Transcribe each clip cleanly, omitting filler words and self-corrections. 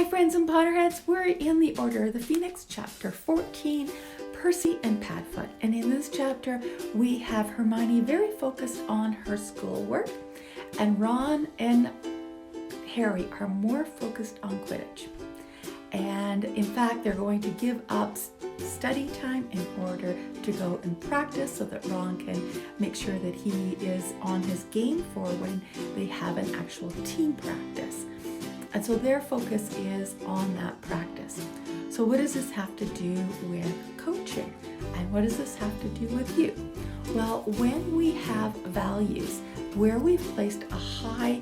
Hi friends and Potterheads, we're in the Order of the Phoenix, chapter 14, Percy and Padfoot. And in this chapter, we have Hermione very focused on her schoolwork, and Ron and Harry are more focused on Quidditch. And in fact, they're going to give up study time in order to go and practice so that Ron can make sure that he is on his game for when they have an actual team practice. And so their focus is on that practice. So what does this have to do with coaching? And what does this have to do with you? Well, when we have values where we've placed a high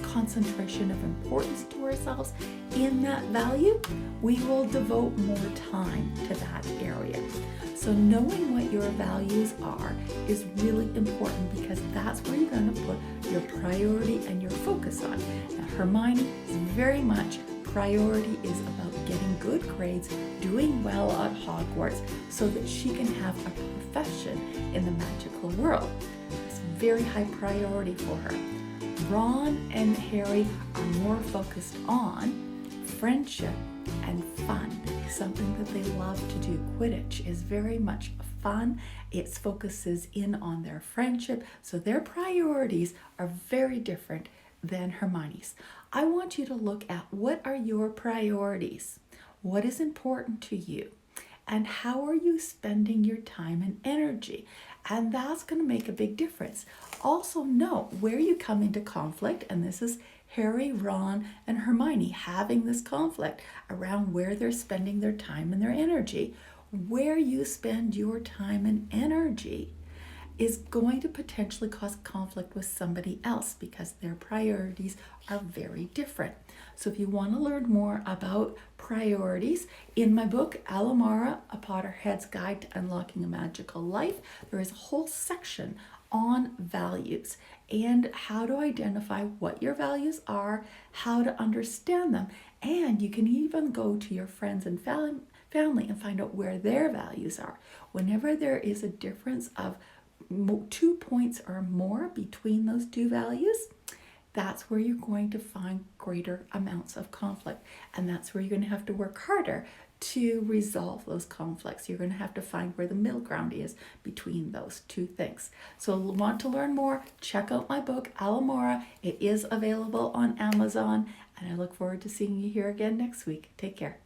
concentration of importance to ourselves in that value, we will devote more time to that area. So knowing what your values are is really important because that's where you're going to put your priority and your focus on. Now, Hermione is very much priority is about getting good grades, doing well at Hogwarts so that she can have a profession in the magical world. It's very high priority for her. Ron and Harry are more focused on friendship and fun, something that they love to do. Quidditch is very much fun. It focuses in on their friendship, so their priorities are very different than Hermione's. I want you to look at what are your priorities? What is important to you? And how are you spending your time and energy? And that's going to make a big difference. Also know where you come into conflict, and this is Harry, Ron, and Hermione having this conflict around where they're spending their time and their energy. Where you spend your time and energy is going to potentially cause conflict with somebody else because their priorities are very different. So if you want to learn more about priorities, in my book, Alamara, A Potterhead's Guide to Unlocking a Magical Life, there is a whole section on values and how to identify what your values are, how to understand them, and you can even go to your friends and family and find out where their values are. Whenever there is a difference of 2 points or more between those two values, that's where you're going to find greater amounts of conflict. And that's where you're going to have to work harder to resolve those conflicts. You're going to have to find where the middle ground is between those two things. So want to learn more, check out my book, Alamora. It is available on Amazon. And I look forward to seeing you here again next week. Take care.